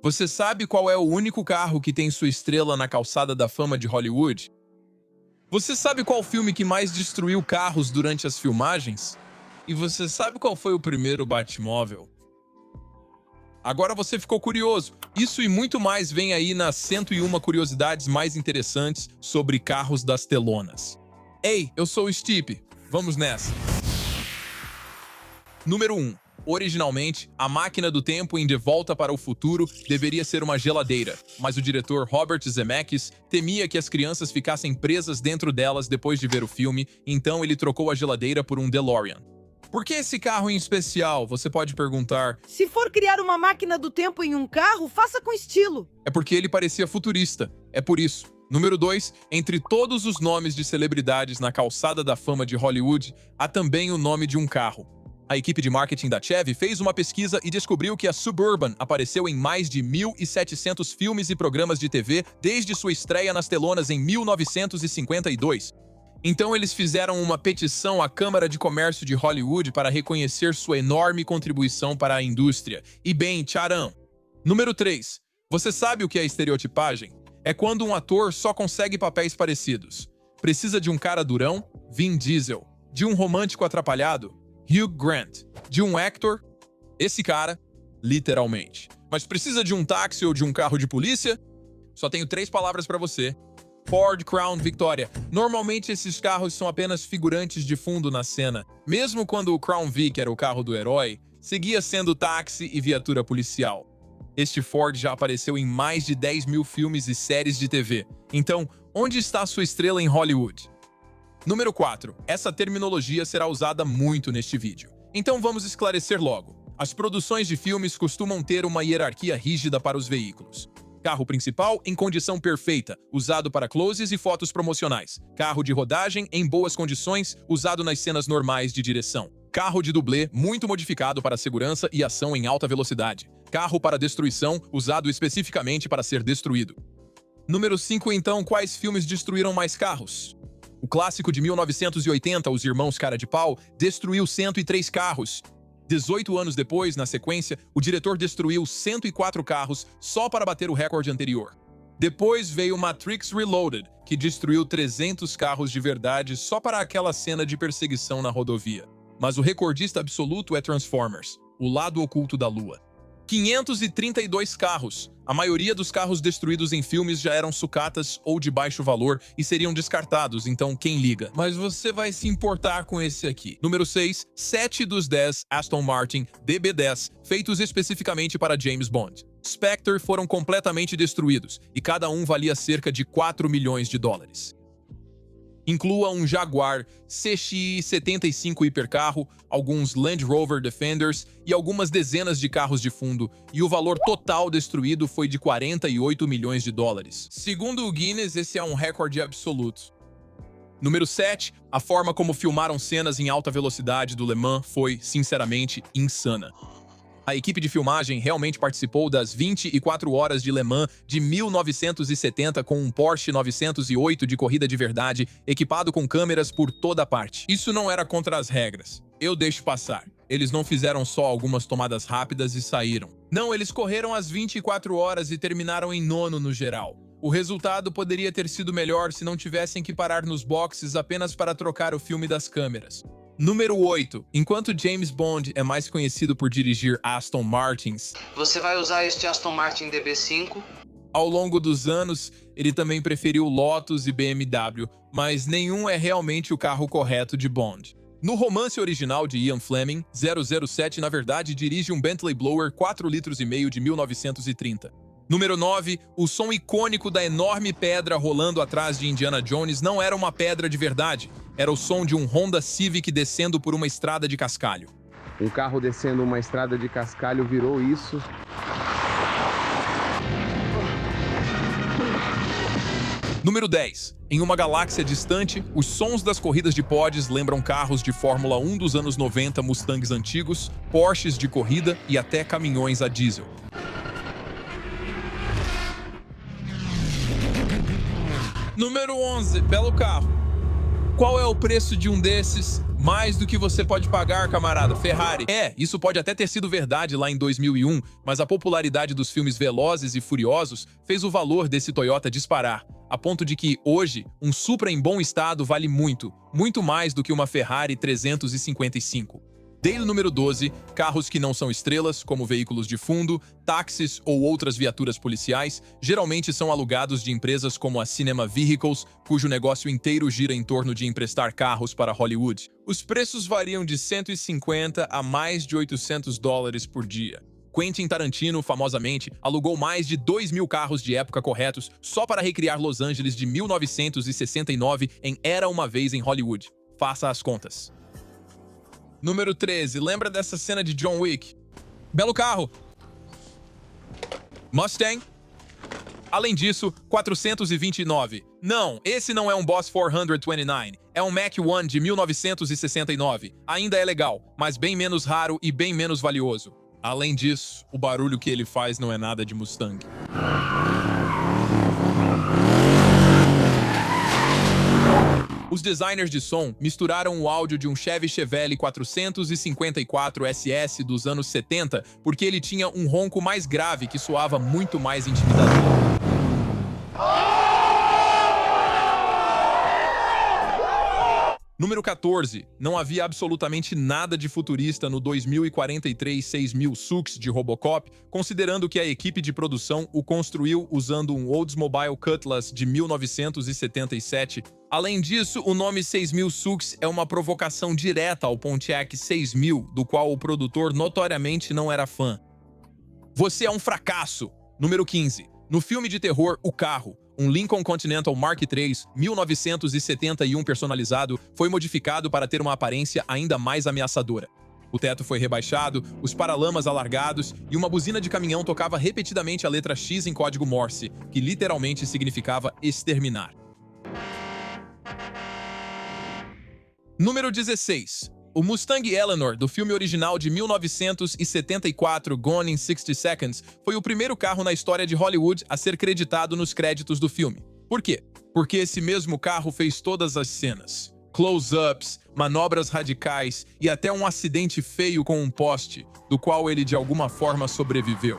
Você sabe qual é o único carro que tem sua estrela na calçada da fama de Hollywood? Você sabe qual filme que mais destruiu carros durante as filmagens? E você sabe qual foi o primeiro Batmóvel? Agora você ficou curioso. Isso e muito mais vem aí nas 101 curiosidades mais interessantes sobre carros das telonas. Ei, eu sou o Stipe. Vamos nessa. Número 1. Originalmente, a máquina do tempo em De Volta para o Futuro deveria ser uma geladeira, mas o diretor Robert Zemeckis temia que as crianças ficassem presas dentro delas depois de ver o filme, então ele trocou a geladeira por um DeLorean. Por que esse carro em especial? Você pode perguntar. Se for criar uma máquina do tempo em um carro, faça com estilo. É porque ele parecia futurista. É por isso. Número 2. Entre todos os nomes de celebridades na calçada da fama de Hollywood, há também o nome de um carro. A equipe de marketing da Chevy fez uma pesquisa e descobriu que a Suburban apareceu em mais de 1.700 filmes e programas de TV desde sua estreia nas telonas em 1952. Então eles fizeram uma petição à Câmara de Comércio de Hollywood para reconhecer sua enorme contribuição para a indústria. E bem, tcharam! Número 3. Você sabe o que é estereotipagem? É quando um ator só consegue papéis parecidos. Precisa de um cara durão? Vin Diesel. De um romântico atrapalhado? Hugh Grant. De um actor? Esse cara, literalmente. Mas precisa de um táxi ou de um carro de polícia? Só tenho 3 palavras para você. Ford Crown Victoria. Normalmente esses carros são apenas figurantes de fundo na cena. Mesmo quando o Crown Vic era o carro do herói, seguia sendo táxi e viatura policial. Este Ford já apareceu em mais de 10 mil filmes e séries de TV. Então, onde está sua estrela em Hollywood? Número 4. Essa terminologia será usada muito neste vídeo. Então vamos esclarecer logo. As produções de filmes costumam ter uma hierarquia rígida para os veículos. Carro principal em condição perfeita, usado para closes e fotos promocionais. Carro de rodagem em boas condições, usado nas cenas normais de direção. Carro de dublê muito modificado para segurança e ação em alta velocidade. Carro para destruição, usado especificamente para ser destruído. Número 5, então, quais filmes destruíram mais carros? O clássico de 1980, Os Irmãos Cara de Pau, destruiu 103 carros. 18 anos depois, na sequência, o diretor destruiu 104 carros só para bater o recorde anterior. Depois veio Matrix Reloaded, que destruiu 300 carros de verdade só para aquela cena de perseguição na rodovia. Mas o recordista absoluto é Transformers, O Lado Oculto da Lua. 532 carros. A maioria dos carros destruídos em filmes já eram sucatas ou de baixo valor e seriam descartados, então quem liga? Mas você vai se importar com esse aqui. Número 6. 7 dos 10 Aston Martin DB10, feitos especificamente para James Bond. Spectre foram completamente destruídos, e cada um valia cerca de 4 milhões de dólares. Inclua um Jaguar CX-75 hipercarro, alguns Land Rover Defenders e algumas dezenas de carros de fundo, e o valor total destruído foi de 48 milhões de dólares. Segundo o Guinness, esse é um recorde absoluto. Número 7. A forma como filmaram cenas em alta velocidade do Le Mans foi, sinceramente, insana. A equipe de filmagem realmente participou das 24 horas de Le Mans de 1970 com um Porsche 908 de corrida de verdade, equipado com câmeras por toda parte. Isso não era contra as regras. Eu deixo passar. Eles não fizeram só algumas tomadas rápidas e saíram. Não, eles correram as 24 horas e terminaram em 9º no geral. O resultado poderia ter sido melhor se não tivessem que parar nos boxes apenas para trocar o filme das câmeras. Número 8. Enquanto James Bond é mais conhecido por dirigir Aston Martins, você vai usar este Aston Martin DB5? Ao longo dos anos, ele também preferiu Lotus e BMW, mas nenhum é realmente o carro correto de Bond. No romance original de Ian Fleming, 007 na verdade dirige um Bentley Blower 4,5 litros de 1930. Número 9. O som icônico da enorme pedra rolando atrás de Indiana Jones não era uma pedra de verdade. Era o som de um Honda Civic descendo por uma estrada de cascalho. Um carro descendo uma estrada de cascalho virou isso. Número 10. Em uma galáxia distante, os sons das corridas de pods lembram carros de Fórmula 1 dos anos 90, Mustangs antigos, Porsches de corrida e até caminhões a diesel. Número 11. Belo carro. Qual é o preço de um desses? Mais do que você pode pagar, camarada. Ferrari. Isso pode até ter sido verdade lá em 2001, mas a popularidade dos filmes Velozes e Furiosos fez o valor desse Toyota disparar, a ponto de que, hoje, um Supra em bom estado vale muito, muito mais do que uma Ferrari 355. Daily número 12, carros que não são estrelas, como veículos de fundo, táxis ou outras viaturas policiais, geralmente são alugados de empresas como a Cinema Vehicles, cujo negócio inteiro gira em torno de emprestar carros para Hollywood. Os preços variam de 150 a mais de $800 por dia. Quentin Tarantino, famosamente, alugou mais de 2.000 carros de época corretos só para recriar Los Angeles de 1969 em Era Uma Vez em Hollywood. Faça as contas. Número 13. Lembra dessa cena de John Wick? Belo carro. Mustang. Além disso, 429. Não, esse não é um Boss 429. É um Mach 1 de 1969. Ainda é legal, mas bem menos raro e bem menos valioso. Além disso, o barulho que ele faz não é nada de Mustang. Os designers de som misturaram o áudio de um Chevy Chevelle 454 SS dos anos 70 porque ele tinha um ronco mais grave que soava muito mais intimidador. Número 14. Não havia absolutamente nada de futurista no 2043 6000 Sux de Robocop, considerando que a equipe de produção o construiu usando um Oldsmobile Cutlass de 1977. Além disso, o nome 6000 Sux é uma provocação direta ao Pontiac 6000, do qual o produtor notoriamente não era fã. Você é um fracasso. Número 15. No filme de terror O Carro, um Lincoln Continental Mark III 1971 personalizado foi modificado para ter uma aparência ainda mais ameaçadora. O teto foi rebaixado, os paralamas alargados e uma buzina de caminhão tocava repetidamente a letra X em código Morse, que literalmente significava exterminar. Número 16. O Mustang Eleanor, do filme original de 1974, Gone in 60 Seconds, foi o primeiro carro na história de Hollywood a ser creditado nos créditos do filme. Por quê? Porque esse mesmo carro fez todas as cenas. Close-ups, manobras radicais e até um acidente feio com um poste, do qual ele de alguma forma sobreviveu.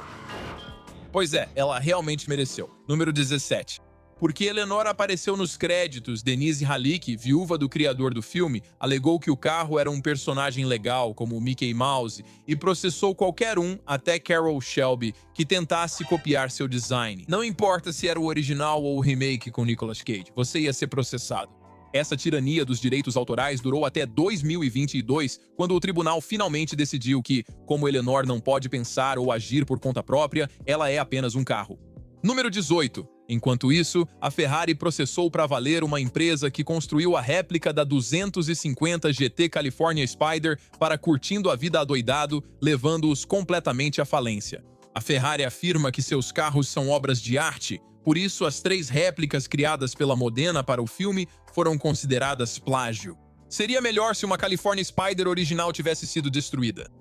Pois é, ela realmente mereceu. Número 17. Porque Eleanor apareceu nos créditos, Denise Halick, viúva do criador do filme, alegou que o carro era um personagem legal, como o Mickey Mouse, e processou qualquer um, até Carroll Shelby, que tentasse copiar seu design. Não importa se era o original ou o remake com Nicolas Cage, você ia ser processado. Essa tirania dos direitos autorais durou até 2022, quando o tribunal finalmente decidiu que, como Eleanor não pode pensar ou agir por conta própria, ela é apenas um carro. Número 18. Enquanto isso, a Ferrari processou para valer uma empresa que construiu a réplica da 250 GT California Spider para curtindo a vida adoidado, levando-os completamente à falência. A Ferrari afirma que seus carros são obras de arte, por isso as 3 réplicas criadas pela Modena para o filme foram consideradas plágio. Seria melhor se uma California Spider original tivesse sido destruída.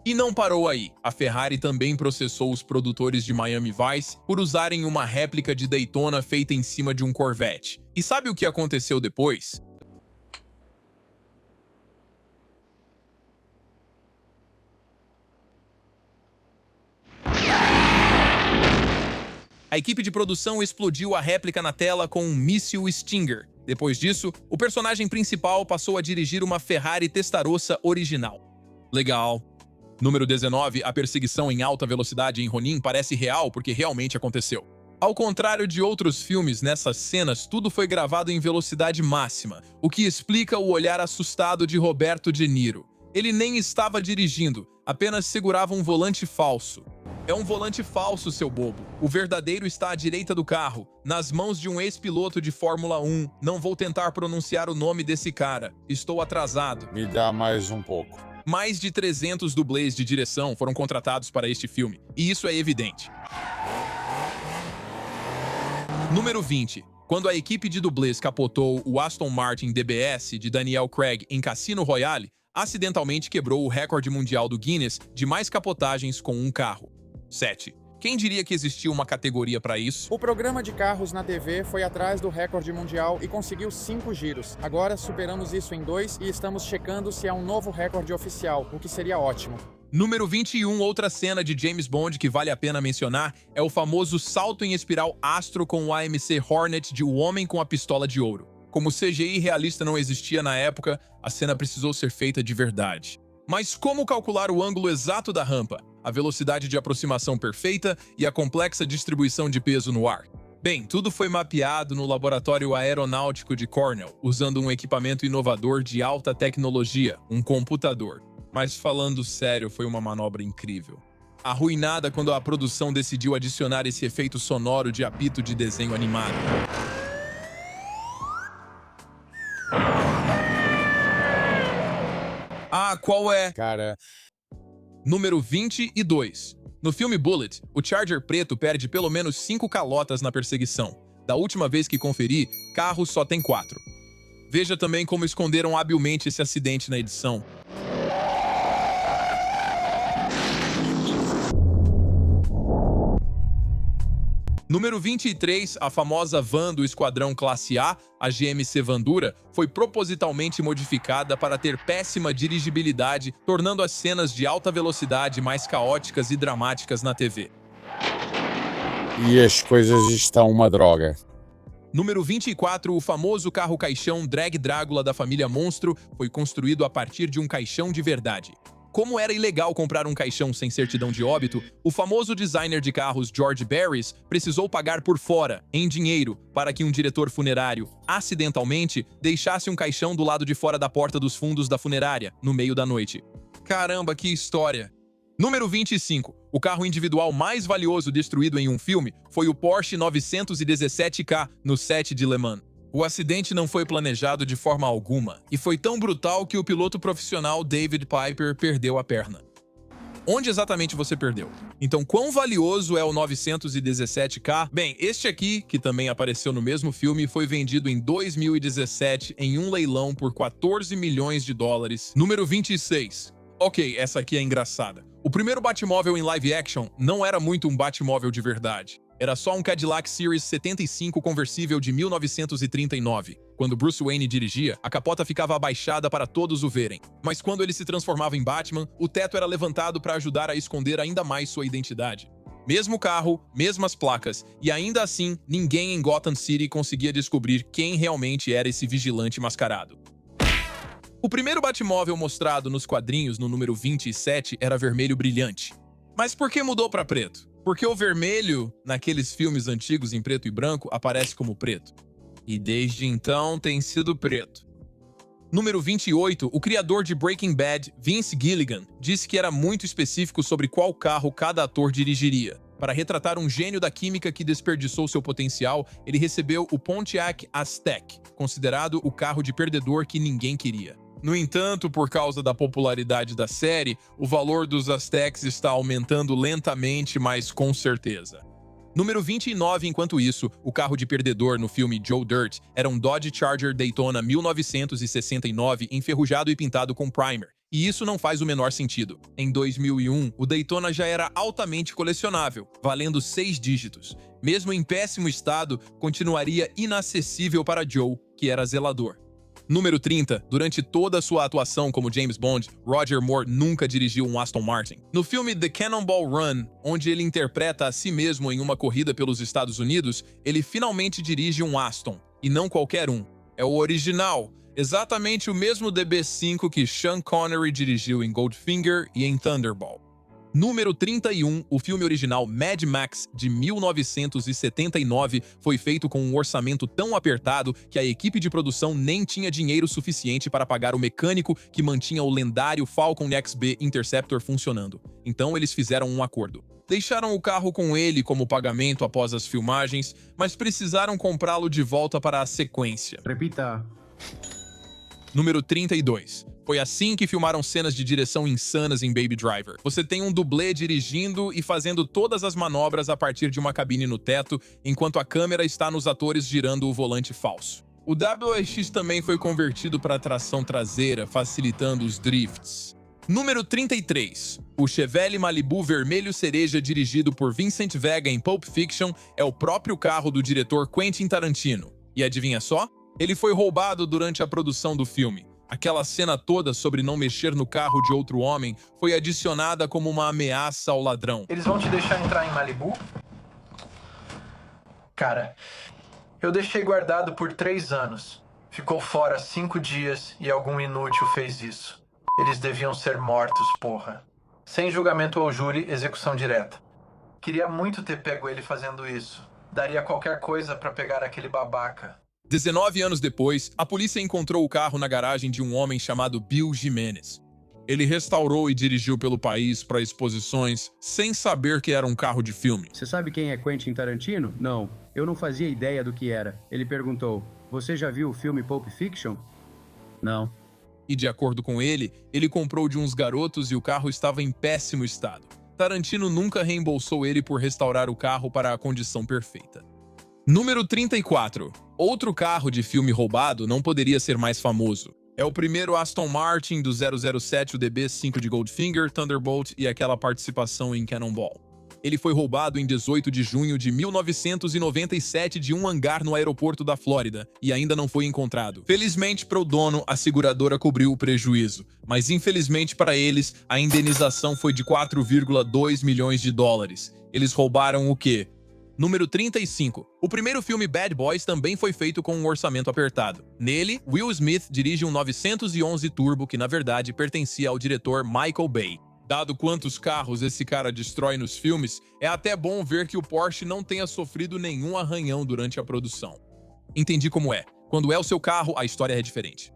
E não parou aí. A Ferrari também processou os produtores de Miami Vice por usarem uma réplica de Daytona feita em cima de um Corvette. E sabe o que aconteceu depois? A equipe de produção explodiu a réplica na tela com um míssil Stinger. Depois disso, o personagem principal passou a dirigir uma Ferrari Testarossa original. Legal. Número 19, a perseguição em alta velocidade em Ronin parece real porque realmente aconteceu. Ao contrário de outros filmes, nessas cenas tudo foi gravado em velocidade máxima, o que explica o olhar assustado de Roberto De Niro. Ele nem estava dirigindo, apenas segurava um volante falso. É um volante falso, seu bobo. O verdadeiro está à direita do carro, nas mãos de um ex-piloto de Fórmula 1. Não vou tentar pronunciar o nome desse cara. Estou atrasado. Me dá mais um pouco. Mais de 300 dublês de direção foram contratados para este filme, e isso é evidente. Número 20. Quando a equipe de dublês capotou o Aston Martin DBS de Daniel Craig em Cassino Royale, acidentalmente quebrou o recorde mundial do Guinness de mais capotagens com um carro. 7. Quem diria que existia uma categoria para isso? O programa de carros na TV foi atrás do recorde mundial e conseguiu 5 giros. Agora superamos isso em 2 e estamos checando se há um novo recorde oficial, o que seria ótimo. Número 21, outra cena de James Bond que vale a pena mencionar é o famoso salto em espiral Astro com o AMC Hornet de O Homem com a Pistola de Ouro. Como CGI realista não existia na época, a cena precisou ser feita de verdade. Mas como calcular o ângulo exato da rampa, a velocidade de aproximação perfeita e a complexa distribuição de peso no ar? Bem, tudo foi mapeado no Laboratório Aeronáutico de Cornell, usando um equipamento inovador de alta tecnologia, um computador. Mas falando sério, foi uma manobra incrível. Arruinada quando a produção decidiu adicionar esse efeito sonoro de apito de desenho animado. Ah, qual é? Cara, Número 22. No filme Bullet, o Charger preto perde pelo menos 5 calotas na perseguição. Da última vez que conferi, carro só tem 4. Veja também como esconderam habilmente esse acidente na edição. Número 23, a famosa van do Esquadrão Classe A, a GMC Vandura, foi propositalmente modificada para ter péssima dirigibilidade, tornando as cenas de alta velocidade mais caóticas e dramáticas na TV. E as coisas estão uma droga. Número 24, o famoso carro-caixão Drag Drácula da família Monstro foi construído a partir de um caixão de verdade. Como era ilegal comprar um caixão sem certidão de óbito, o famoso designer de carros George Barris precisou pagar por fora, em dinheiro, para que um diretor funerário, acidentalmente, deixasse um caixão do lado de fora da porta dos fundos da funerária, no meio da noite. Caramba, que história! Número 25. O carro individual mais valioso destruído em um filme foi o Porsche 917K no set de Le Mans. O acidente não foi planejado de forma alguma, e foi tão brutal que o piloto profissional David Piper perdeu a perna. Onde exatamente você perdeu? Então, quão valioso é o 917K? Bem, este aqui, que também apareceu no mesmo filme, foi vendido em 2017 em um leilão por 14 milhões de dólares. Número 26. Ok, essa aqui é engraçada. O primeiro Batmóvel em live action não era muito um Batmóvel de verdade. Era só um Cadillac Series 75 conversível de 1939. Quando Bruce Wayne dirigia, a capota ficava abaixada para todos o verem. Mas quando ele se transformava em Batman, o teto era levantado para ajudar a esconder ainda mais sua identidade. Mesmo carro, mesmas placas, e ainda assim, ninguém em Gotham City conseguia descobrir quem realmente era esse vigilante mascarado. O primeiro Batmóvel mostrado nos quadrinhos no número 27 era vermelho brilhante. Mas por que mudou para preto? Porque o vermelho, naqueles filmes antigos em preto e branco, aparece como preto. E desde então tem sido preto. Número 28, o criador de Breaking Bad, Vince Gilligan, disse que era muito específico sobre qual carro cada ator dirigiria. Para retratar um gênio da química que desperdiçou seu potencial, ele recebeu o Pontiac Aztek, considerado o carro de perdedor que ninguém queria. No entanto, por causa da popularidade da série, o valor dos Aztecs está aumentando lentamente, mas com certeza. Número 29, enquanto isso, o carro de perdedor no filme Joe Dirt era um Dodge Charger Daytona 1969 enferrujado e pintado com primer. E isso não faz o menor sentido. Em 2001, o Daytona já era altamente colecionável, valendo 6 dígitos. Mesmo em péssimo estado, continuaria inacessível para Joe, que era zelador. Número 30. Durante toda a sua atuação como James Bond, Roger Moore nunca dirigiu um Aston Martin. No filme The Cannonball Run, onde ele interpreta a si mesmo em uma corrida pelos Estados Unidos, ele finalmente dirige um Aston, e não qualquer um. É o original, exatamente o mesmo DB5 que Sean Connery dirigiu em Goldfinger e em Thunderball. Número 31, o filme original Mad Max, de 1979, foi feito com um orçamento tão apertado que a equipe de produção nem tinha dinheiro suficiente para pagar o mecânico que mantinha o lendário Falcon XB Interceptor funcionando. Então eles fizeram um acordo. Deixaram o carro com ele como pagamento após as filmagens, mas precisaram comprá-lo de volta para a sequência. Repita. Número 32. Foi assim que filmaram cenas de direção insanas em Baby Driver. Você tem um dublê dirigindo e fazendo todas as manobras a partir de uma cabine no teto, enquanto a câmera está nos atores girando o volante falso. O WRX também foi convertido para tração traseira, facilitando os drifts. Número 33. O Chevelle Malibu vermelho cereja dirigido por Vincent Vega em Pulp Fiction é o próprio carro do diretor Quentin Tarantino. E adivinha só? Ele foi roubado durante a produção do filme. Aquela cena toda sobre não mexer no carro de outro homem foi adicionada como uma ameaça ao ladrão. Eles vão te deixar entrar em Malibu? Cara, eu deixei guardado por 3 anos. Ficou fora 5 dias e algum inútil fez isso. Eles deviam ser mortos, porra. Sem julgamento ou júri, execução direta. Queria muito ter pego ele fazendo isso. Daria qualquer coisa pra pegar aquele babaca. 19 anos depois, a polícia encontrou o carro na garagem de um homem chamado Bill Jimenez. Ele restaurou e dirigiu pelo país para exposições sem saber que era um carro de filme. Você sabe quem é Quentin Tarantino? Não, eu não fazia ideia do que era. Ele perguntou, você já viu o filme Pulp Fiction? Não. E de acordo com ele, ele comprou de uns garotos e o carro estava em péssimo estado. Tarantino nunca reembolsou ele por restaurar o carro para a condição perfeita. Número 34. Outro carro de filme roubado não poderia ser mais famoso. É o primeiro Aston Martin do 007, o DB5 de Goldfinger, Thunderbolt e aquela participação em Cannonball. Ele foi roubado em 18 de junho de 1997 de um hangar no aeroporto da Flórida e ainda não foi encontrado. Felizmente para o dono, a seguradora cobriu o prejuízo, mas infelizmente para eles, a indenização foi de 4,2 milhões de dólares. Eles roubaram o quê? Número 35. O primeiro filme Bad Boys também foi feito com um orçamento apertado. Nele, Will Smith dirige um 911 Turbo que, na verdade, pertencia ao diretor Michael Bay. Dado quantos carros esse cara destrói nos filmes, é até bom ver que o Porsche não tenha sofrido nenhum arranhão durante a produção. Entendi como é. Quando é o seu carro, a história é diferente.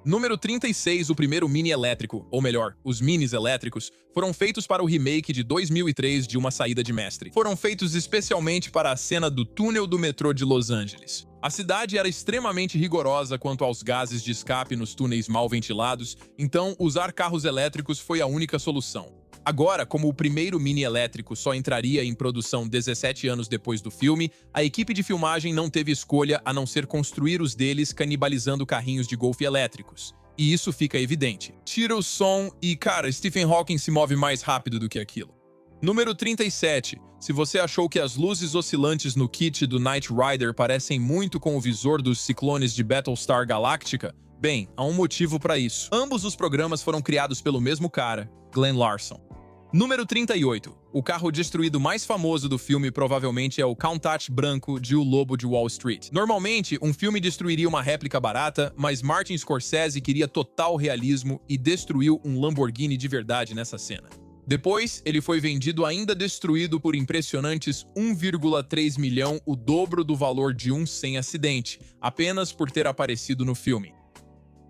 Número 36, o primeiro Mini elétrico, ou melhor, os Minis elétricos, foram feitos para o remake de 2003 de Uma Saída de Mestre. Foram feitos especialmente para a cena do túnel do metrô de Los Angeles. A cidade era extremamente rigorosa quanto aos gases de escape nos túneis mal ventilados, então usar carros elétricos foi a única solução. Agora, como o primeiro Mini elétrico só entraria em produção 17 anos depois do filme, a equipe de filmagem não teve escolha a não ser construir os deles canibalizando carrinhos de golfe elétricos. E isso fica evidente. Tira o som e, cara, Stephen Hawking se move mais rápido do que aquilo. Número 37. Se você achou que as luzes oscilantes no kit do Knight Rider parecem muito com o visor dos ciclones de Battlestar Galactica, bem, há um motivo para isso. Ambos os programas foram criados pelo mesmo cara, Glenn Larson. Número 38. O carro destruído mais famoso do filme provavelmente é o Countach branco de O Lobo de Wall Street. Normalmente, um filme destruiria uma réplica barata, mas Martin Scorsese queria total realismo e destruiu um Lamborghini de verdade nessa cena. Depois, ele foi vendido ainda destruído por impressionantes 1,3 milhão, o dobro do valor de um sem acidente, apenas por ter aparecido no filme.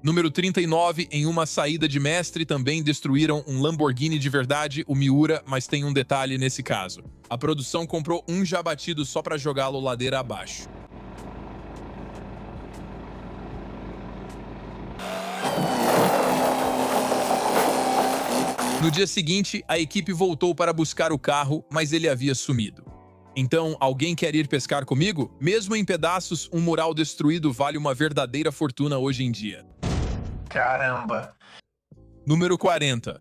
Número 39, em Uma Saída de Mestre também destruíram um Lamborghini de verdade, o Miura, mas tem um detalhe nesse caso. A produção comprou um já batido só para jogá-lo ladeira abaixo. No dia seguinte, a equipe voltou para buscar o carro, mas ele havia sumido. Então, alguém quer ir pescar comigo? Mesmo em pedaços, um mural destruído vale uma verdadeira fortuna hoje em dia. Caramba. Número 40.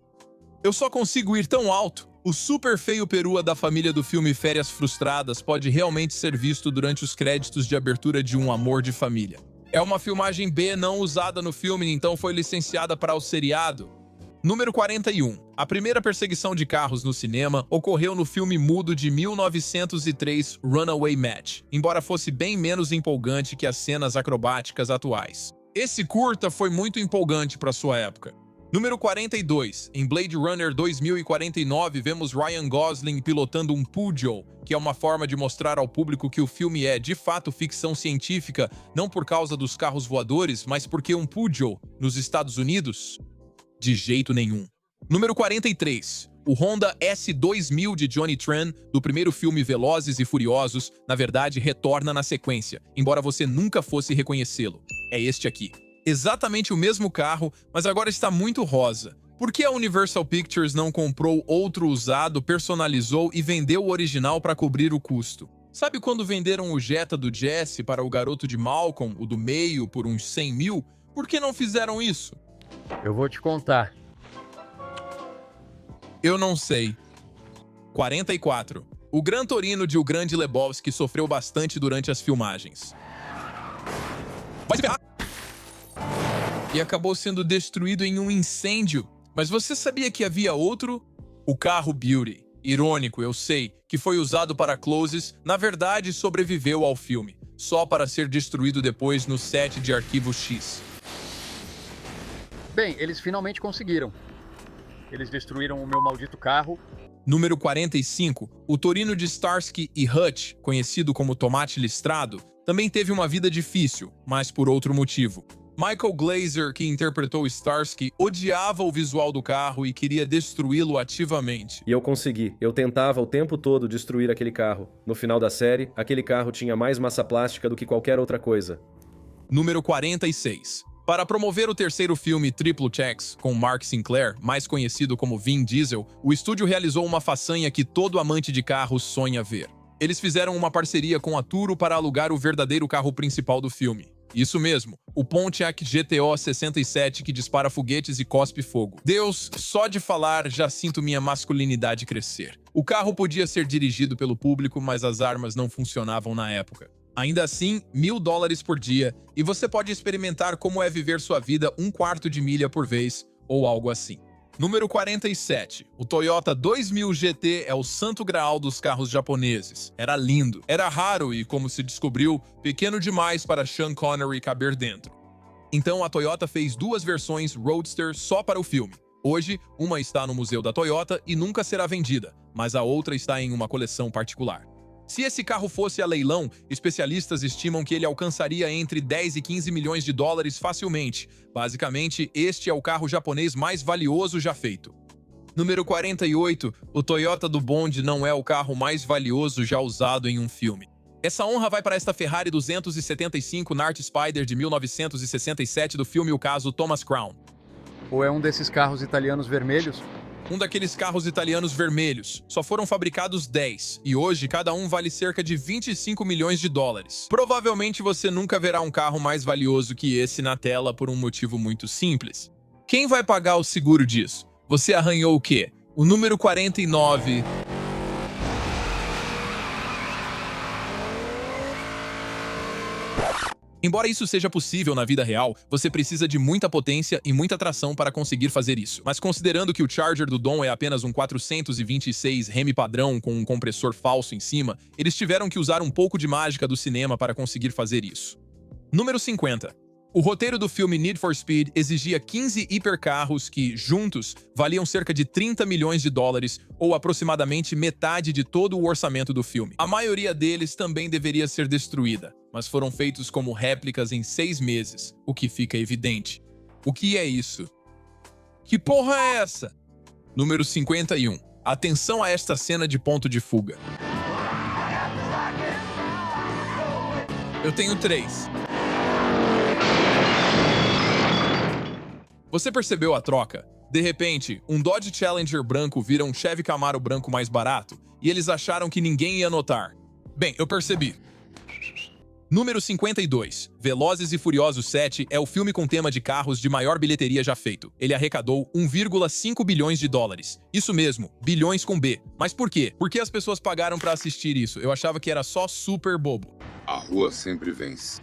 Eu só consigo ir tão alto. O super feio perua da família do filme Férias Frustradas pode realmente ser visto durante os créditos de abertura de Um Amor de Família. É uma filmagem B não usada no filme, então foi licenciada para o seriado. Número 41. A primeira perseguição de carros no cinema ocorreu no filme mudo de 1903 Runaway Match, embora fosse bem menos empolgante que as cenas acrobáticas atuais. Esse curta foi muito empolgante para sua época. Número 42. Em Blade Runner 2049, vemos Ryan Gosling pilotando um Peugeot, que é uma forma de mostrar ao público que o filme é, de fato, ficção científica, não por causa dos carros voadores, mas porque um Peugeot, nos Estados Unidos? De jeito nenhum. Número 43. O Honda S2000 de Johnny Tran, do primeiro filme Velozes e Furiosos, na verdade retorna na sequência, embora você nunca fosse reconhecê-lo. É este aqui. Exatamente o mesmo carro, mas agora está muito rosa. Por que a Universal Pictures não comprou outro usado, personalizou e vendeu o original para cobrir o custo? Sabe quando venderam o Jetta do Jesse para o garoto de Malcolm, o do meio, por uns 100 mil? Por que não fizeram isso? Eu vou te contar. Eu não sei. 44. O Gran Torino de O Grande Lebowski sofreu bastante durante as filmagens. Vai se ferrar! E acabou sendo destruído em um incêndio. Mas você sabia que havia outro? O carro Beauty. Irônico, eu sei, que foi usado para closes, na verdade sobreviveu ao filme, só para ser destruído depois no set de Arquivo X. Bem, eles finalmente conseguiram. Eles destruíram o meu maldito carro. Número 45. O Torino de Starsky e Hutch, conhecido como Tomate Listrado, também teve uma vida difícil, mas por outro motivo. Michael Glazer, que interpretou Starsky, odiava o visual do carro e queria destruí-lo ativamente. E eu consegui. Eu tentava o tempo todo destruir aquele carro. No final da série, aquele carro tinha mais massa plástica do que qualquer outra coisa. Número 46. Para promover o terceiro filme Triple Checks, com Mark Sinclair, mais conhecido como Vin Diesel, o estúdio realizou uma façanha que todo amante de carros sonha ver. Eles fizeram uma parceria com a Turo para alugar o verdadeiro carro principal do filme. Isso mesmo, o Pontiac GTO 67 que dispara foguetes e cospe fogo. Deus, só de falar já sinto minha masculinidade crescer. O carro podia ser dirigido pelo público, mas as armas não funcionavam na época. Ainda assim, $1.000 por dia, e você pode experimentar como é viver sua vida 1/4 de milha por vez, ou algo assim. Número 47. O Toyota 2000 GT é o santo graal dos carros japoneses. Era lindo, era raro e, como se descobriu, pequeno demais para Sean Connery caber dentro. Então a Toyota fez 2 versões Roadster só para o filme. Hoje, uma está no museu da Toyota e nunca será vendida, mas a outra está em uma coleção particular. Se esse carro fosse a leilão, especialistas estimam que ele alcançaria entre 10 e 15 milhões de dólares facilmente. Basicamente, este é o carro japonês mais valioso já feito. Número 48. O Toyota do bonde não é o carro mais valioso já usado em um filme. Essa honra vai para esta Ferrari 275 Nart Spider de 1967 do filme O Caso Thomas Crown. Ou é um desses carros italianos vermelhos? Um daqueles carros italianos vermelhos. Só foram fabricados 10, e hoje cada um vale cerca de 25 milhões de dólares. Provavelmente você nunca verá um carro mais valioso que esse na tela por um motivo muito simples. Quem vai pagar o seguro disso? Você arranhou o quê? O número 49... Embora isso seja possível na vida real, você precisa de muita potência e muita tração para conseguir fazer isso. Mas considerando que o Charger do Dom é apenas um 426 Hemi padrão com um compressor falso em cima, eles tiveram que usar um pouco de mágica do cinema para conseguir fazer isso. Número 50. O roteiro do filme Need for Speed exigia 15 hipercarros que, juntos, valiam cerca de 30 milhões de dólares, ou aproximadamente metade de todo o orçamento do filme. A maioria deles também deveria ser destruída, mas foram feitos como réplicas em 6 meses, o que fica evidente. O que é isso? Que porra é essa? Número 51. Atenção a esta cena de ponto de fuga. Eu tenho 3. Você percebeu a troca? De repente, um Dodge Challenger branco vira um Chevy Camaro branco mais barato, e eles acharam que ninguém ia notar. Bem, eu percebi. Número 52. Velozes e Furiosos 7 é o filme com tema de carros de maior bilheteria já feito. Ele arrecadou 1,5 bilhões de dólares. Isso mesmo, bilhões com B. Mas por quê? Por que as pessoas pagaram pra assistir isso? Eu achava que era só super bobo. A rua sempre vence.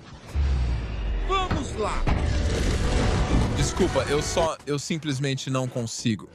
Vamos lá! Desculpa, eu simplesmente não consigo.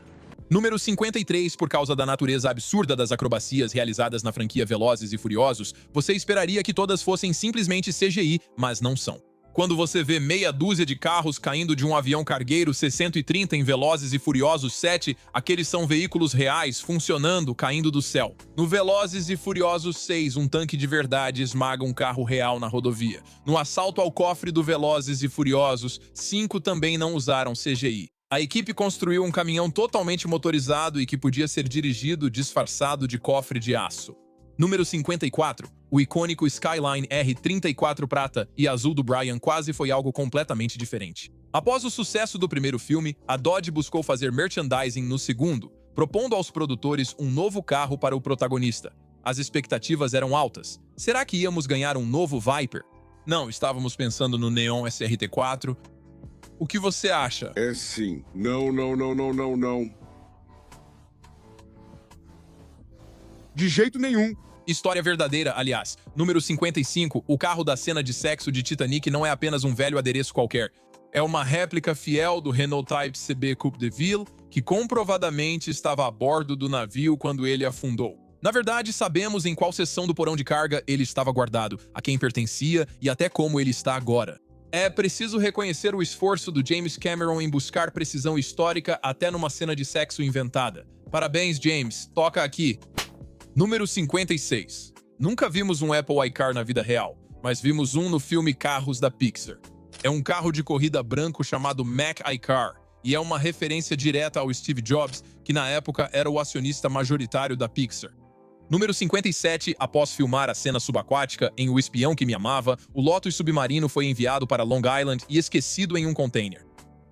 Número 53, por causa da natureza absurda das acrobacias realizadas na franquia Velozes e Furiosos, você esperaria que todas fossem simplesmente CGI, mas não são. Quando você vê meia dúzia de carros caindo de um avião cargueiro C-130 em Velozes e Furiosos 7, aqueles são veículos reais funcionando, caindo do céu. No Velozes e Furiosos 6, um tanque de verdade esmaga um carro real na rodovia. No assalto ao cofre do Velozes e Furiosos, 5 também não usaram CGI. A equipe construiu um caminhão totalmente motorizado e que podia ser dirigido disfarçado de cofre de aço. Número 54. O icônico Skyline R34 prata e azul do Brian quase foi algo completamente diferente. Após o sucesso do primeiro filme, a Dodge buscou fazer merchandising no segundo, propondo aos produtores um novo carro para o protagonista. As expectativas eram altas. Será que íamos ganhar um novo Viper? Não, estávamos pensando no Neon SRT4. O que você acha? É sim. Não, não, não, não, não, não. De jeito nenhum. História verdadeira, aliás. Número 55, o carro da cena de sexo de Titanic não é apenas um velho adereço qualquer. É uma réplica fiel do Renault Type CB Coupe de Ville, que comprovadamente estava a bordo do navio quando ele afundou. Na verdade, sabemos em qual seção do porão de carga ele estava guardado, a quem pertencia e até como ele está agora. É preciso reconhecer o esforço do James Cameron em buscar precisão histórica até numa cena de sexo inventada. Parabéns, James. Toca aqui. Número 56. Nunca vimos um Apple iCar na vida real, mas vimos um no filme Carros da Pixar. É um carro de corrida branco chamado Mac iCar, e é uma referência direta ao Steve Jobs, que na época era o acionista majoritário da Pixar. Número 57, após filmar a cena subaquática em O Espião que Me Amava, o Lotus submarino foi enviado para Long Island e esquecido em um container.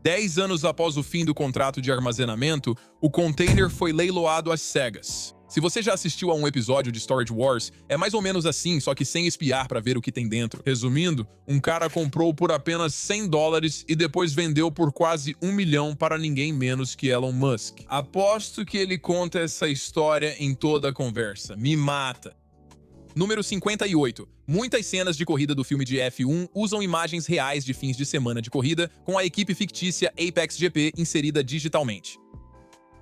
10 anos após o fim do contrato de armazenamento, o container foi leiloado às cegas. Se você já assistiu a um episódio de Storage Wars, é mais ou menos assim, só que sem espiar para ver o que tem dentro. Resumindo, um cara comprou por apenas $100 e depois vendeu por quase $1 milhão para ninguém menos que Elon Musk. Aposto que ele conta essa história em toda a conversa. Me mata. Número 58. Muitas cenas de corrida do filme de F1 usam imagens reais de fins de semana de corrida, com a equipe fictícia Apex GP inserida digitalmente.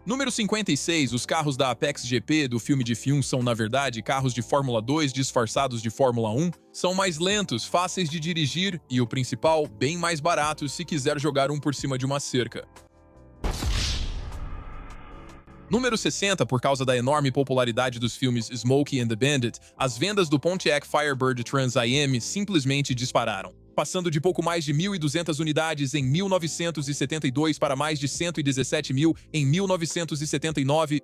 Número 56. Os carros da Apex GP do filme de F1 são, na verdade, carros de Fórmula 2 disfarçados de Fórmula 1. São mais lentos, fáceis de dirigir e, o principal, bem mais baratos se quiser jogar um por cima de uma cerca. Número 60, por causa da enorme popularidade dos filmes Smokey and the Bandit, as vendas do Pontiac Firebird Trans Am simplesmente dispararam, passando de pouco mais de 1.200 unidades em 1972 para mais de 117 mil em 1979.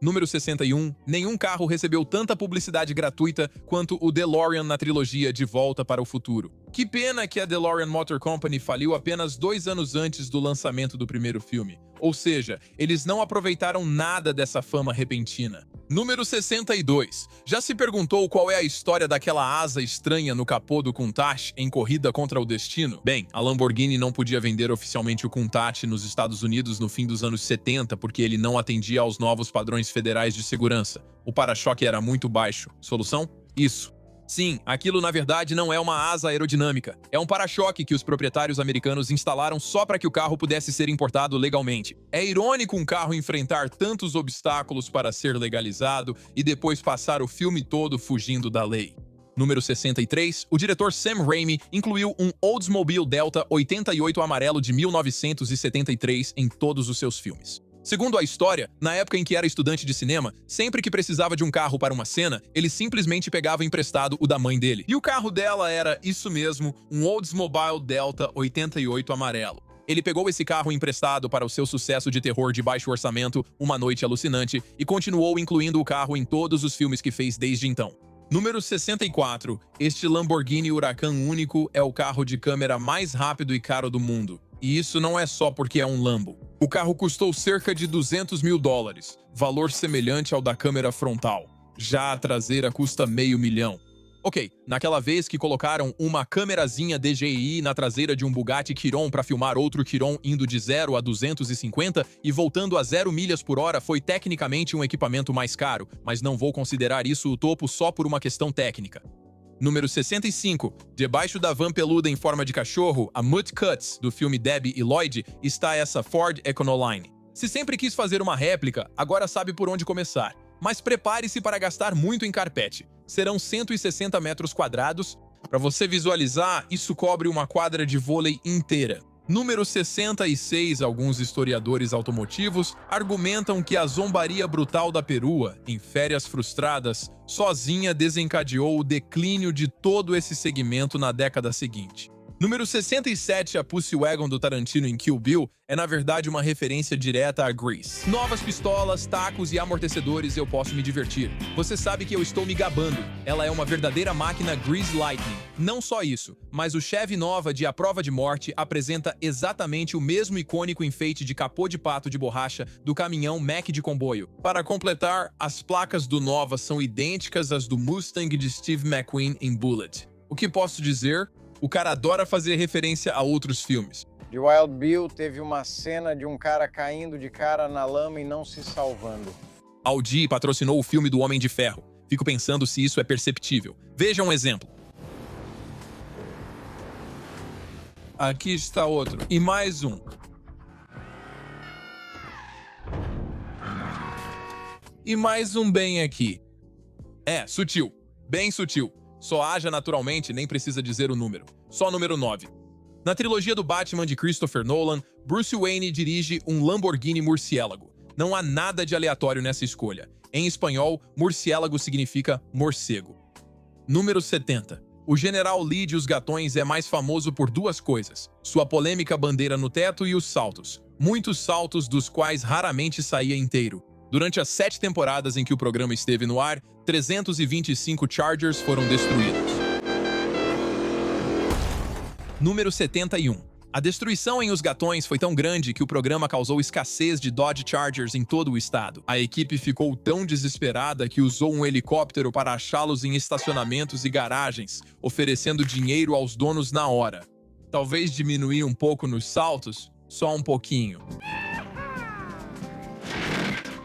Número 61, nenhum carro recebeu tanta publicidade gratuita quanto o DeLorean na trilogia De Volta para o Futuro. Que pena que a DeLorean Motor Company faliu apenas 2 anos antes do lançamento do primeiro filme. Ou seja, eles não aproveitaram nada dessa fama repentina. Número 62. Já se perguntou qual é a história daquela asa estranha no capô do Countach em Corrida contra o Destino? Bem, a Lamborghini não podia vender oficialmente o Countach nos Estados Unidos no fim dos anos 70 porque ele não atendia aos novos padrões federais de segurança. O para-choque era muito baixo. Solução? Isso. Sim, aquilo na verdade não é uma asa aerodinâmica. É um para-choque que os proprietários americanos instalaram só para que o carro pudesse ser importado legalmente. É irônico um carro enfrentar tantos obstáculos para ser legalizado e depois passar o filme todo fugindo da lei. Número 63, o diretor Sam Raimi incluiu um Oldsmobile Delta 88 amarelo de 1973 em todos os seus filmes. Segundo a história, na época em que era estudante de cinema, sempre que precisava de um carro para uma cena, ele simplesmente pegava emprestado o da mãe dele. E o carro dela era, isso mesmo, um Oldsmobile Delta 88 amarelo. Ele pegou esse carro emprestado para o seu sucesso de terror de baixo orçamento, Uma Noite Alucinante, e continuou incluindo o carro em todos os filmes que fez desde então. Número 64. Este Lamborghini Huracan único é o carro de câmera mais rápido e caro do mundo. E isso não é só porque é um Lambo. O carro custou cerca de $200 mil, valor semelhante ao da câmera frontal. Já a traseira custa $500 mil. Ok, naquela vez que colocaram uma câmerazinha DJI na traseira de um Bugatti Chiron para filmar outro Chiron indo de 0 a 250 e voltando a 0 milhas por hora foi tecnicamente um equipamento mais caro, mas não vou considerar isso o topo só por uma questão técnica. Número 65. Debaixo da van peluda em forma de cachorro, a Mutt Cuts, do filme Debbie e Lloyd, está essa Ford Econoline. Se sempre quis fazer uma réplica, agora sabe por onde começar. Mas prepare-se para gastar muito em carpete. Serão 160 metros quadrados. Para você visualizar, isso cobre uma quadra de vôlei inteira. Número 66. Alguns historiadores automotivos argumentam que a zombaria brutal da perua, em Férias Frustradas, sozinha desencadeou o declínio de todo esse segmento na década seguinte. Número 67, a Pussy Wagon do Tarantino em Kill Bill, é na verdade uma referência direta a Grease. Novas pistolas, tacos e amortecedores, eu posso me divertir. Você sabe que eu estou me gabando. Ela é uma verdadeira máquina Grease Lightning. Não só isso, mas o Chevy Nova de A Prova de Morte apresenta exatamente o mesmo icônico enfeite de capô de pato de borracha do caminhão Mack de comboio. Para completar, as placas do Nova são idênticas às do Mustang de Steve McQueen em Bullitt. O que posso dizer? O cara adora fazer referência a outros filmes. De Wild Bill teve uma cena de um cara caindo de cara na lama e não se salvando. Audi patrocinou o filme do Homem de Ferro. Fico pensando se isso é perceptível. Veja um exemplo. Aqui está outro. E mais um. E mais um bem aqui. É, sutil. Bem sutil. Só haja naturalmente, nem precisa dizer o número. Só número 9. Na trilogia do Batman de Christopher Nolan, Bruce Wayne dirige um Lamborghini Murciélago. Não há nada de aleatório nessa escolha. Em espanhol, murciélago significa morcego. Número 70. O General Lee de Os Gatões é mais famoso por duas coisas: sua polêmica bandeira no teto e os saltos. Muitos saltos dos quais raramente saía inteiro. Durante as 7 temporadas em que o programa esteve no ar, 325 Chargers foram destruídos. Número 71. A destruição em Os Gatões foi tão grande que o programa causou escassez de Dodge Chargers em todo o estado. A equipe ficou tão desesperada que usou um helicóptero para achá-los em estacionamentos e garagens, oferecendo dinheiro aos donos na hora. Talvez diminuir um pouco nos saltos, só um pouquinho.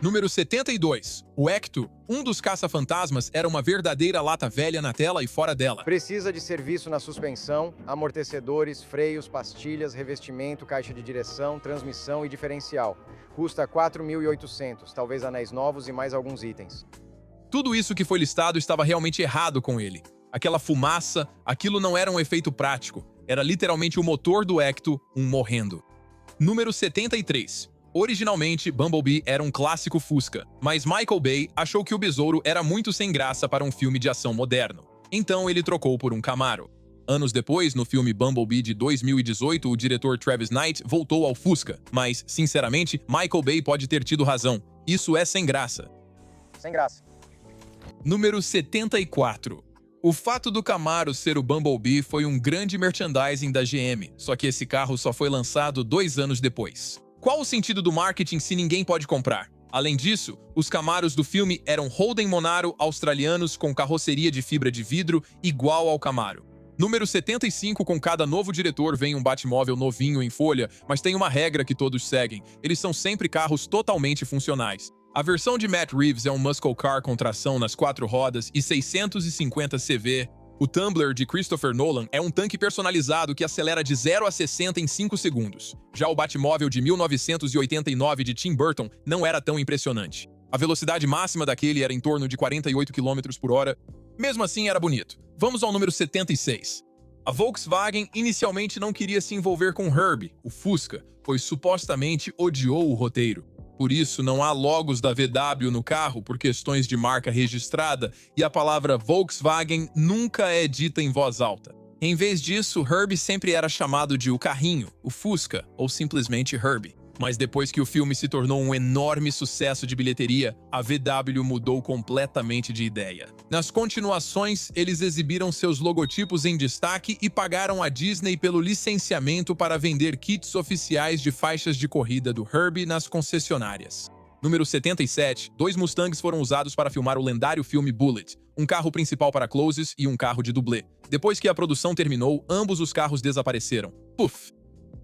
Número 72. O Ecto, um dos caça-fantasmas, era uma verdadeira lata velha na tela e fora dela. Precisa de serviço na suspensão, amortecedores, freios, pastilhas, revestimento, caixa de direção, transmissão e diferencial. Custa 4.800, talvez anéis novos e mais alguns itens. Tudo isso que foi listado estava realmente errado com ele. Aquela fumaça, aquilo não era um efeito prático. Era literalmente o motor do Ecto, morrendo. Número 73. Originalmente, Bumblebee era um clássico Fusca, mas Michael Bay achou que o besouro era muito sem graça para um filme de ação moderno. Então ele trocou por um Camaro. Anos depois, no filme Bumblebee de 2018, o diretor Travis Knight voltou ao Fusca. Mas, sinceramente, Michael Bay pode ter tido razão. Isso é sem graça. Sem graça. Número 74. O fato do Camaro ser o Bumblebee foi um grande merchandising da GM, só que esse carro só foi lançado 2 anos depois. Qual o sentido do marketing se ninguém pode comprar? Além disso, os Camaros do filme eram Holden Monaro australianos com carroceria de fibra de vidro igual ao Camaro. Número 75, com cada novo diretor vem um Batmóvel novinho em folha, mas tem uma regra que todos seguem: eles são sempre carros totalmente funcionais. A versão de Matt Reeves é um muscle car com tração nas 4 rodas e 650 CV. O Tumbler de Christopher Nolan é um tanque personalizado que acelera de 0 a 60 em 5 segundos. Já o Batmóvel de 1989 de Tim Burton não era tão impressionante. A velocidade máxima daquele era em torno de 48 km por hora. Mesmo assim, era bonito. Vamos ao número 76. A Volkswagen inicialmente não queria se envolver com Herbie, o Fusca, pois supostamente odiou o roteiro. Por isso, não há logos da VW no carro por questões de marca registrada e a palavra Volkswagen nunca é dita em voz alta. Em vez disso, Herbie sempre era chamado de o carrinho, o Fusca ou simplesmente Herbie. Mas depois que o filme se tornou um enorme sucesso de bilheteria, a VW mudou completamente de ideia. Nas continuações, eles exibiram seus logotipos em destaque e pagaram a Disney pelo licenciamento para vender kits oficiais de faixas de corrida do Herbie nas concessionárias. Número 77, 2 Mustangs foram usados para filmar o lendário filme Bullitt, um carro principal para closes e um carro de dublê. Depois que a produção terminou, ambos os carros desapareceram. Puf!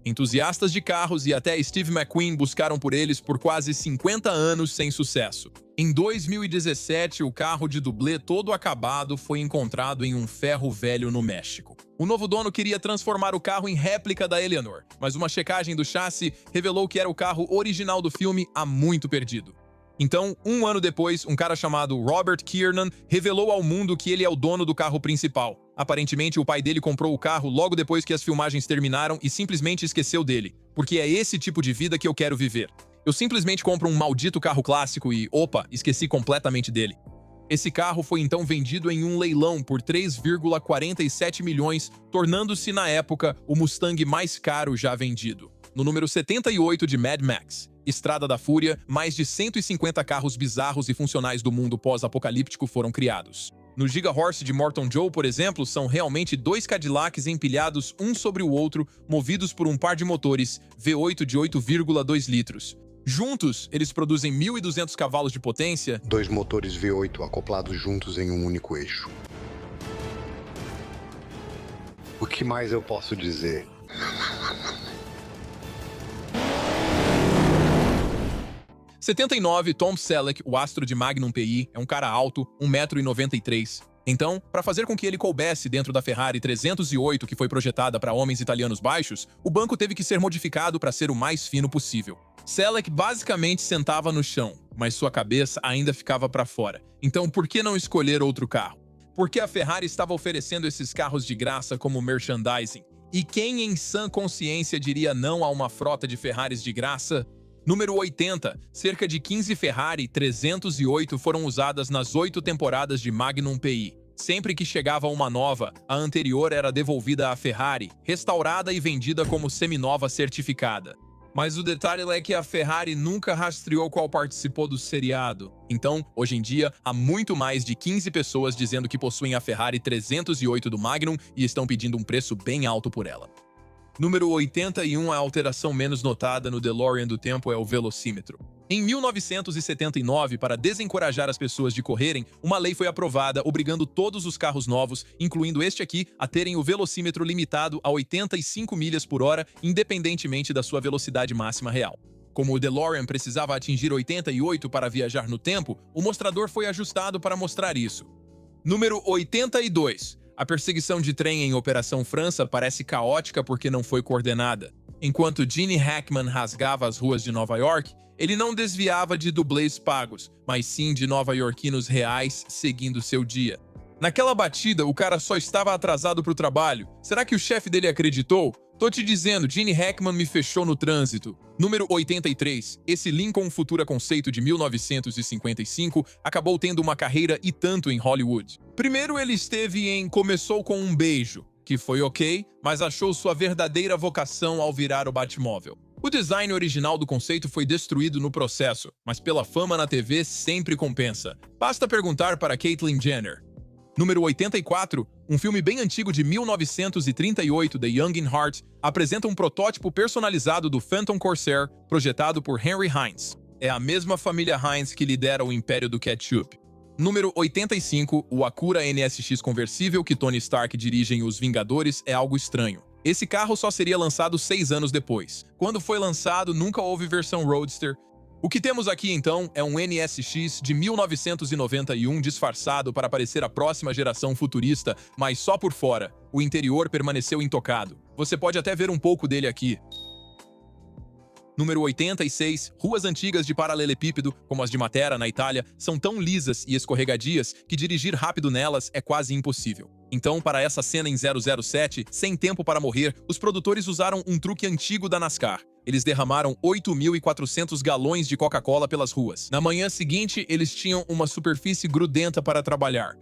Entusiastas de carros e até Steve McQueen buscaram por eles por quase 50 anos sem sucesso. Em 2017, o carro de dublê todo acabado foi encontrado em um ferro velho no México. O novo dono queria transformar o carro em réplica da Eleanor, mas uma checagem do chassi revelou que era o carro original do filme há muito perdido. Então, 1 ano depois, um cara chamado Robert Kiernan revelou ao mundo que ele é o dono do carro principal. Aparentemente, o pai dele comprou o carro logo depois que as filmagens terminaram e simplesmente esqueceu dele, porque é esse tipo de vida que eu quero viver. Eu simplesmente compro um maldito carro clássico e, opa, esqueci completamente dele. Esse carro foi então vendido em um leilão por 3,47 milhões, tornando-se, na época, o Mustang mais caro já vendido. No número 78 de Mad Max, Estrada da Fúria, mais de 150 carros bizarros e funcionais do mundo pós-apocalíptico foram criados. No Giga Horse de Morton Joe, por exemplo, são realmente dois Cadillacs empilhados um sobre o outro, movidos por um par de motores V8 de 8,2 litros. Juntos, eles produzem 1.200 cavalos de potência. 2 motores V8 acoplados juntos em um único eixo. O que mais eu posso dizer? Em 79, Tom Selleck, o astro de Magnum PI, é um cara alto, 1,93 m. Então, para fazer com que ele coubesse dentro da Ferrari 308 que foi projetada para homens italianos baixos, o banco teve que ser modificado para ser o mais fino possível. Selleck basicamente sentava no chão, mas sua cabeça ainda ficava para fora. Então, por que não escolher outro carro? Porque a Ferrari estava oferecendo esses carros de graça como merchandising. E quem em sã consciência diria não a uma frota de Ferraris de graça? Número 80. Cerca de 15 Ferrari 308 foram usadas nas 8 temporadas de Magnum PI. Sempre que chegava uma nova, a anterior era devolvida à Ferrari, restaurada e vendida como seminova certificada. Mas o detalhe é que a Ferrari nunca rastreou qual participou do seriado. Então, hoje em dia, há muito mais de 15 pessoas dizendo que possuem a Ferrari 308 do Magnum e estão pedindo um preço bem alto por ela. Número 81, a alteração menos notada no DeLorean do tempo é o velocímetro. Em 1979, para desencorajar as pessoas de correrem, uma lei foi aprovada obrigando todos os carros novos, incluindo este aqui, a terem o velocímetro limitado a 85 milhas por hora, independentemente da sua velocidade máxima real. Como o DeLorean precisava atingir 88 para viajar no tempo, o mostrador foi ajustado para mostrar isso. Número 82. A perseguição de trem em Operação França parece caótica porque não foi coordenada. Enquanto Gene Hackman rasgava as ruas de Nova York, ele não desviava de dublês pagos, mas sim de nova-iorquinos reais seguindo seu dia. Naquela batida, o cara só estava atrasado para o trabalho. Será que o chefe dele acreditou? Tô te dizendo, Gene Hackman me fechou no trânsito. Número 83. Esse Lincoln Futura Conceito de 1955 acabou tendo uma carreira e tanto em Hollywood. Primeiro ele esteve em Começou com um Beijo, que foi ok, mas achou sua verdadeira vocação ao virar o Batmóvel. O design original do conceito foi destruído no processo, mas pela fama na TV sempre compensa. Basta perguntar para Caitlyn Jenner. Número 84, um filme bem antigo de 1938, The Young in Heart, apresenta um protótipo personalizado do Phantom Corsair, projetado por Henry Heinz. É a mesma família Heinz que lidera o império do ketchup. Número 85, o Acura NSX conversível que Tony Stark dirige em Os Vingadores é algo estranho. Esse carro só seria lançado 6 anos depois. Quando foi lançado, nunca houve versão Roadster. O que temos aqui, então, é um NSX de 1991 disfarçado para parecer a próxima geração futurista, mas só por fora. O interior permaneceu intocado. Você pode até ver um pouco dele aqui. Número 86. Ruas antigas de paralelepípedo, como as de Matera, na Itália, são tão lisas e escorregadias que dirigir rápido nelas é quase impossível. Então, para essa cena em 007, Sem Tempo para Morrer, os produtores usaram um truque antigo da NASCAR. Eles derramaram 8.400 galões de Coca-Cola pelas ruas. Na manhã seguinte, eles tinham uma superfície grudenta para trabalhar.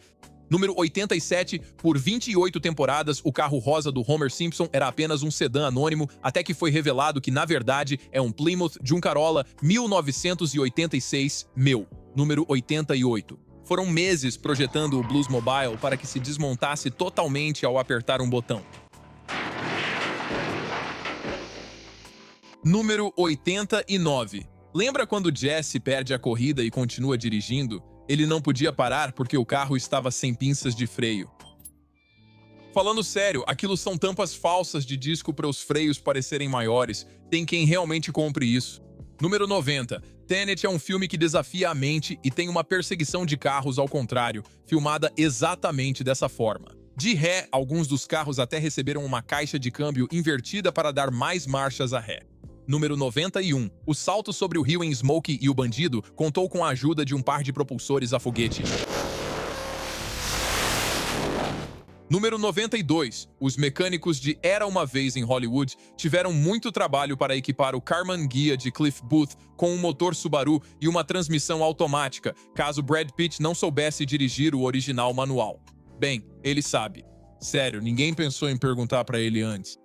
Número 87, por 28 temporadas, o carro rosa do Homer Simpson era apenas um sedã anônimo, até que foi revelado que, na verdade, é um Plymouth Juncarola 1986 meu. Número 88. Foram meses projetando o Bluesmobile para que se desmontasse totalmente ao apertar um botão. Número 89. Lembra quando Jesse perde a corrida e continua dirigindo? Ele não podia parar porque o carro estava sem pinças de freio. Falando sério, aquilo são tampas falsas de disco para os freios parecerem maiores. Tem quem realmente compre isso. Número 90. Tenet é um filme que desafia a mente e tem uma perseguição de carros ao contrário, filmada exatamente dessa forma. De ré, alguns dos carros até receberam uma caixa de câmbio invertida para dar mais marchas a ré. Número 91. O salto sobre o rio em Smokey e o Bandido contou com a ajuda de um par de propulsores a foguete. Número 92. Os mecânicos de Era Uma Vez em Hollywood tiveram muito trabalho para equipar o Karmann Ghia de Cliff Booth com um motor Subaru e uma transmissão automática, caso Brad Pitt não soubesse dirigir o original manual. Bem, ele sabe. Sério, ninguém pensou em perguntar para ele antes.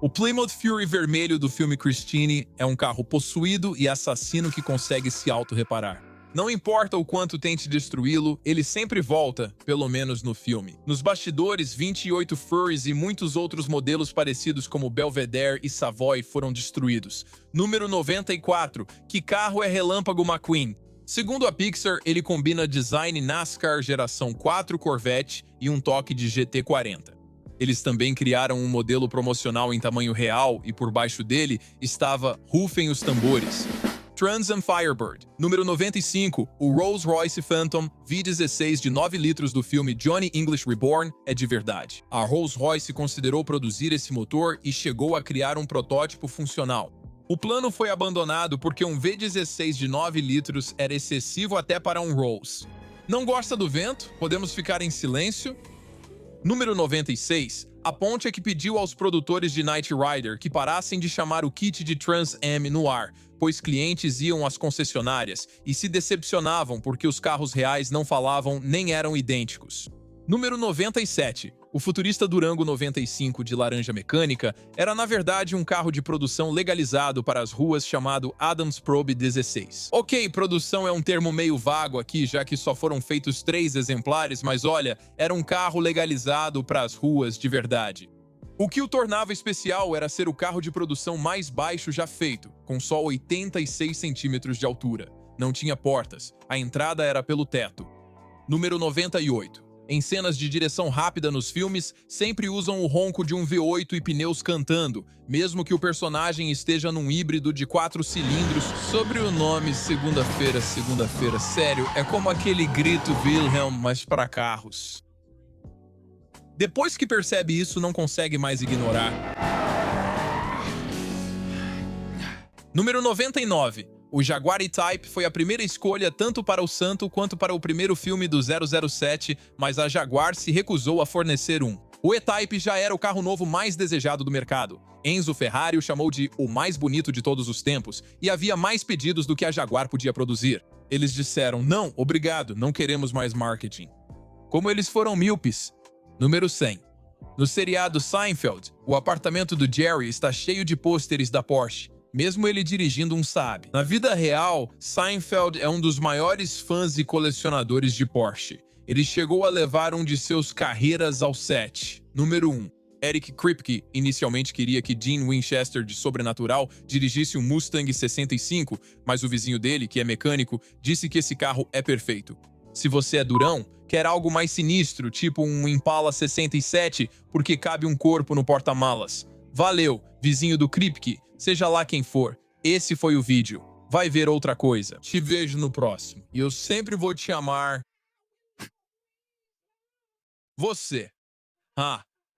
O Plymouth Fury vermelho do filme Christine é um carro possuído e assassino que consegue se auto-reparar. Não importa o quanto tente destruí-lo, ele sempre volta, pelo menos no filme. Nos bastidores, 28 Furries e muitos outros modelos parecidos como Belvedere e Savoy foram destruídos. Número 94. Que carro é Relâmpago McQueen? Segundo a Pixar, ele combina design NASCAR geração 4 Corvette e um toque de GT40. Eles também criaram um modelo promocional em tamanho real e por baixo dele estava Rufem os Tambores. Trans Am Firebird. Número 95. O Rolls-Royce Phantom V16 de 9 litros do filme Johnny English Reborn é de verdade. A Rolls-Royce considerou produzir esse motor e chegou a criar um protótipo funcional. O plano foi abandonado porque um V16 de 9 litros era excessivo até para um Rolls. Não gosta do vento? Podemos ficar em silêncio? Número 96. A Pontiac pediu aos produtores de Knight Rider que parassem de chamar o kit de Trans Am no ar, pois clientes iam às concessionárias e se decepcionavam porque os carros reais não falavam nem eram idênticos. Número 97. O futurista Durango 95 de laranja mecânica era na verdade um carro de produção legalizado para as ruas chamado Adams Probe 16. Ok, produção é um termo meio vago aqui, já que só foram feitos 3 exemplares, mas olha, era um carro legalizado para as ruas de verdade. O que o tornava especial era ser o carro de produção mais baixo já feito, com só 86 centímetros de altura. Não tinha portas, a entrada era pelo teto. Número 98. Em cenas de direção rápida nos filmes, sempre usam o ronco de um V8 e pneus cantando, mesmo que o personagem esteja num híbrido de 4 cilindros. Sobre o nome Segunda-feira, sério, é como aquele grito Wilhelm, mas para carros. Depois que percebe isso, não consegue mais ignorar. Número 99. O Jaguar E-Type foi a primeira escolha tanto para o Santo quanto para o primeiro filme do 007, mas a Jaguar se recusou a fornecer um. O E-Type já era o carro novo mais desejado do mercado. Enzo Ferrari o chamou de o mais bonito de todos os tempos e havia mais pedidos do que a Jaguar podia produzir. Eles disseram, não, obrigado, não queremos mais marketing. Como eles foram míopes. Número 100. No seriado Seinfeld, o apartamento do Jerry está cheio de pôsteres da Porsche, mesmo ele dirigindo um Saab. Na vida real, Seinfeld é um dos maiores fãs e colecionadores de Porsche. Ele chegou a levar um de seus Carreiras ao set. Número 1. Eric Kripke inicialmente queria que Dean Winchester de Sobrenatural dirigisse um Mustang 65, mas o vizinho dele, que é mecânico, disse que esse carro é perfeito. Se você é durão, quer algo mais sinistro, tipo um Impala 67, porque cabe um corpo no porta-malas. Valeu, vizinho do Kripke, seja lá quem for. Esse foi o vídeo. Vai ver outra coisa. Te vejo no próximo. E eu sempre vou te amar. Você.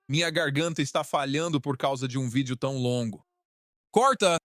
Minha garganta está falhando por causa de um vídeo tão longo. Corta!